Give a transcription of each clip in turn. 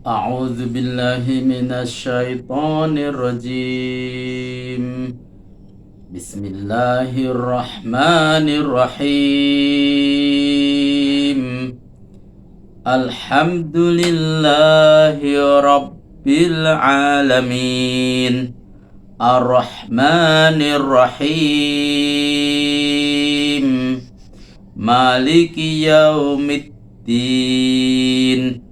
أعوذ بالله من الشيطان الرجيم. بسم الله الرحمن الرحيم. الحمد لله رب العالمين. الرحمن الرحيم. مالك يوم الدين.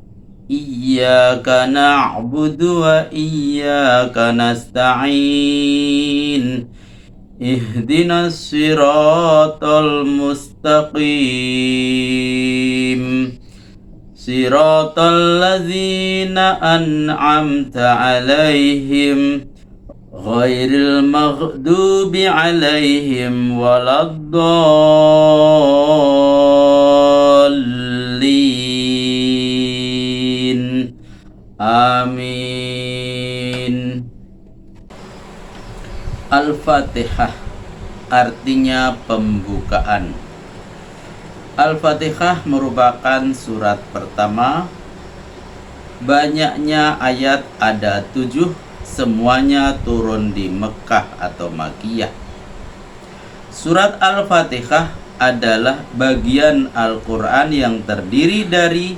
Iyyaka na'budu wa iyyaka nasta'in. Ihdinas siratal mustaqim. Siratal ladzina an'amta 'alaihim ghairil maghdubi 'alaihim waladdallin. Amin. Al-Fatihah artinya pembukaan. Al-Fatihah merupakan surat pertama. Banyaknya ayat ada 7, semuanya turun di Mekah atau Makkiyah. Surat Al-Fatihah adalah bagian Al-Quran yang terdiri dari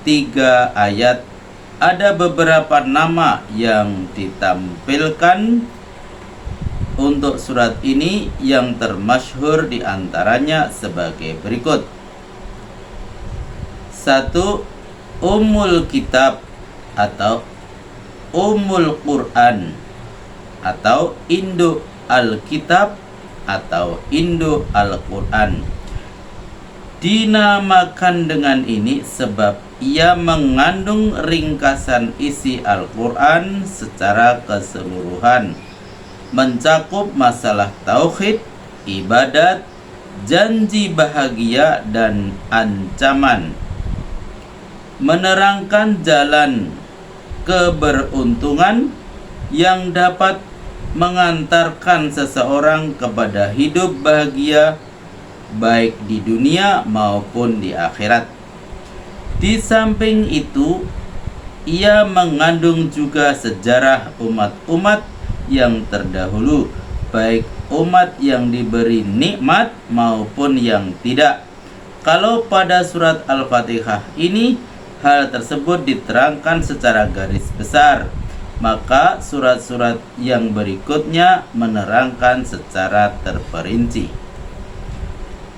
3 ayat. Ada beberapa nama yang ditampilkan untuk surat ini yang termasyhur diantaranya sebagai berikut. 1. Ummul Kitab atau Ummul Quran atau Induk Alkitab atau Induk Al-Quran. Dinamakan dengan ini sebab ia mengandung ringkasan isi Al-Quran secara keseluruhan, mencakup masalah tauhid, ibadat, janji bahagia, dan ancaman, menerangkan jalan keberuntungan yang dapat mengantarkan seseorang kepada hidup bahagia baik di dunia maupun di akhirat. Di samping itu, ia mengandung juga sejarah umat-umat yang terdahulu, baik umat yang diberi nikmat maupun yang tidak. Kalau pada surat Al-Fatihah ini hal tersebut diterangkan secara garis besar, maka surat-surat yang berikutnya menerangkan secara terperinci.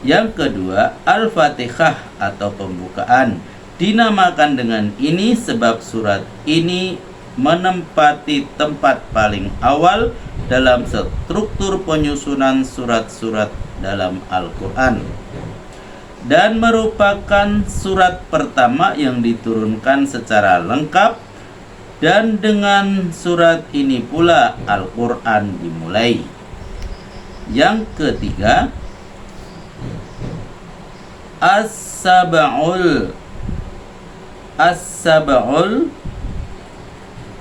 Yang kedua, Al-Fatihah atau pembukaan. Dinamakan dengan ini sebab surat ini menempati tempat paling awal dalam struktur penyusunan surat-surat dalam Al-Quran, dan merupakan surat pertama yang diturunkan secara lengkap, dan dengan surat ini pula Al-Quran dimulai. Yang ketiga, As-Sab'ul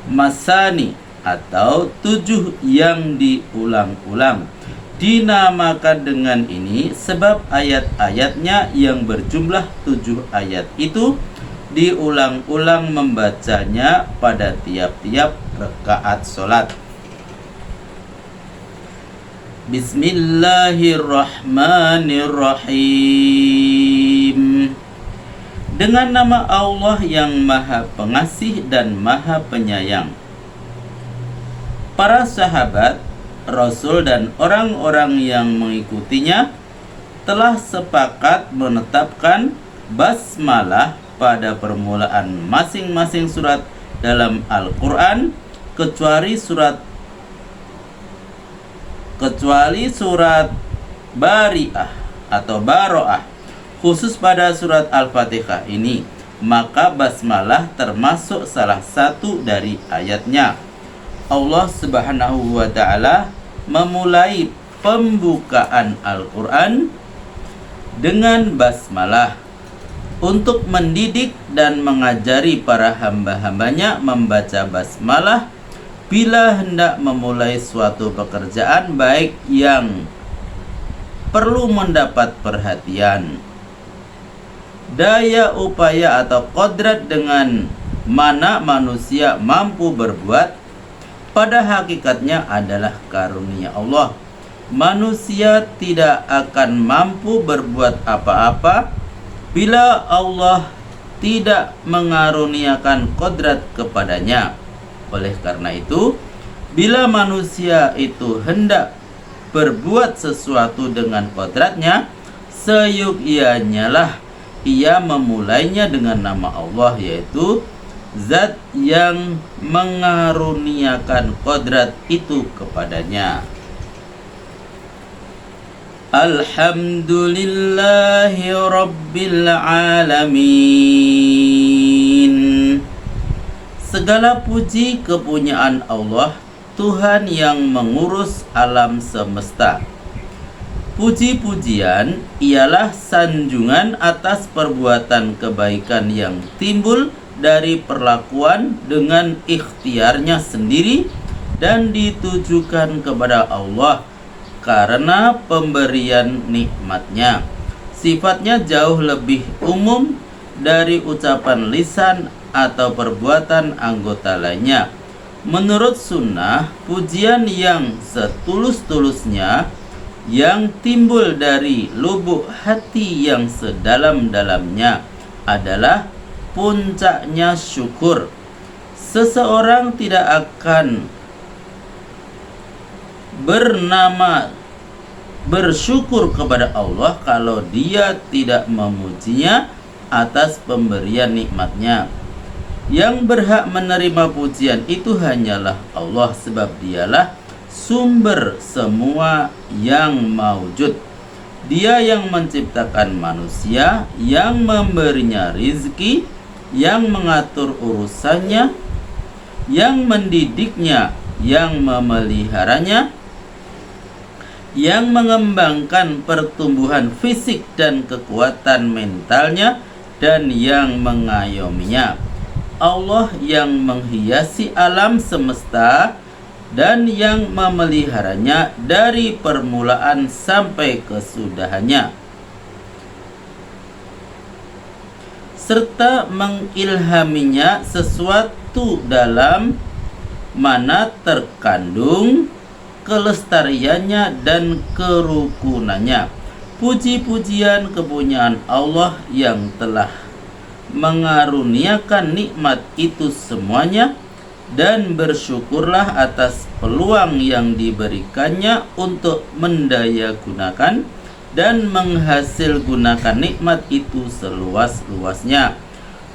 Masani atau 7 yang diulang-ulang. Dinamakan dengan ini sebab ayat-ayatnya yang berjumlah 7 ayat itu diulang-ulang membacanya pada tiap-tiap rakaat sholat. Bismillahirrahmanirrahim. Dengan nama Allah yang Maha Pengasih dan Maha Penyayang. Para sahabat, Rasul dan orang-orang yang mengikutinya telah sepakat menetapkan basmalah pada permulaan masing-masing surat dalam Al-Quran kecuali surat Bari'ah atau Baro'ah. Khusus pada surat Al-Fatihah ini, maka basmalah termasuk salah satu dari ayatnya. Allah Subhanahu wa ta'ala memulai pembukaan Al-Quran dengan basmalah untuk mendidik dan mengajari para hamba-hambanya membaca basmalah bila hendak memulai suatu pekerjaan baik yang perlu mendapat perhatian, daya upaya atau kodrat dengan mana manusia mampu berbuat, pada hakikatnya adalah karunia Allah. Manusia tidak akan mampu berbuat apa-apa bila Allah tidak mengaruniakan kodrat kepadanya. Oleh karena itu, bila manusia itu hendak berbuat sesuatu dengan kodratnya, seyukianya lah ia memulainya dengan nama Allah, yaitu Zat yang mengaruniakan kodrat itu kepadanya. Alhamdulillahi Rabbil Alamin. Segala puji kepunyaan Allah, Tuhan yang mengurus alam semesta. Puji-pujian ialah sanjungan atas perbuatan kebaikan yang timbul dari perlakuan dengan ikhtiarnya sendiri dan ditujukan kepada Allah karena pemberian nikmatnya. Sifatnya jauh lebih umum dari ucapan lisan atau perbuatan anggota lainnya. Menurut sunnah, pujian yang setulus-tulusnya, yang timbul dari lubuk hati yang sedalam-dalamnya, adalah puncaknya syukur. Seseorang tidak akan bernama bersyukur kepada Allah kalau dia tidak memujinya atas pemberian nikmatnya. Yang berhak menerima pujian itu hanyalah Allah, sebab dialah sumber semua yang maujud. Dia yang menciptakan manusia, yang memberinya rizki, yang mengatur urusannya, yang mendidiknya, yang memeliharanya, yang mengembangkan pertumbuhan fisik dan kekuatan mentalnya, dan yang mengayominya. Allah yang menghiasi alam semesta dan yang memeliharanya dari permulaan sampai kesudahannya, serta mengilhaminya sesuatu dalam mana terkandung kelestariannya dan kerukunannya. Puji-pujian kepunyaan Allah yang telah mengaruniakan nikmat itu semuanya, dan bersyukurlah atas peluang yang diberikannya untuk mendayagunakan dan menghasilgunakan nikmat itu seluas-luasnya.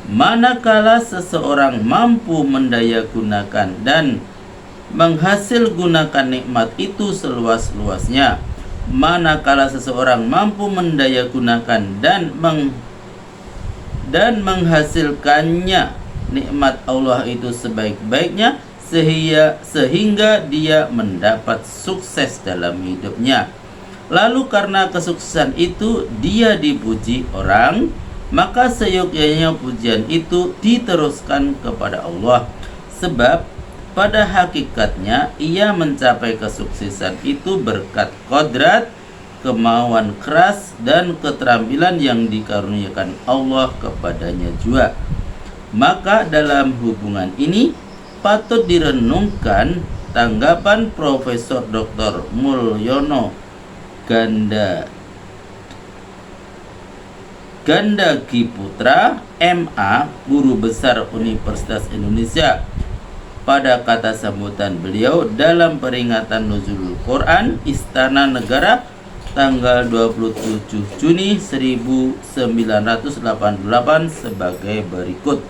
Manakala seseorang mampu mendayagunakan dan menghasilgunakan nikmat itu seluas-luasnya, manakala seseorang mampu mendayagunakan dan menghasilkannya nikmat Allah itu sebaik-baiknya, sehingga dia mendapat sukses dalam hidupnya. Lalu karena kesuksesan itu dia dipuji orang, maka seyogyanya pujian itu diteruskan kepada Allah. Sebab pada hakikatnya ia mencapai kesuksesan itu berkat kodrat, kemauan keras, dan keterampilan yang dikaruniakan Allah kepadanya juga. Maka dalam hubungan ini patut direnungkan tanggapan Profesor Dr. Mulyono Gandagi Putra, MA, Guru Besar Universitas Indonesia, pada kata sambutan beliau dalam peringatan Nuzulul Quran Istana Negara tanggal 27 Juni 1988 sebagai berikut.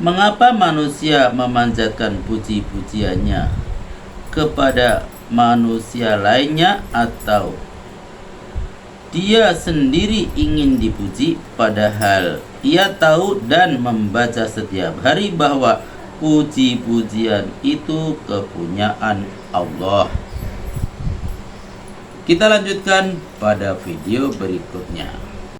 Mengapa manusia memanjatkan puji-pujiannya kepada manusia lainnya, atau dia sendiri ingin dipuji, padahal ia tahu dan membaca setiap hari bahwa puji-pujian itu kepunyaan Allah. Kita lanjutkan pada video berikutnya.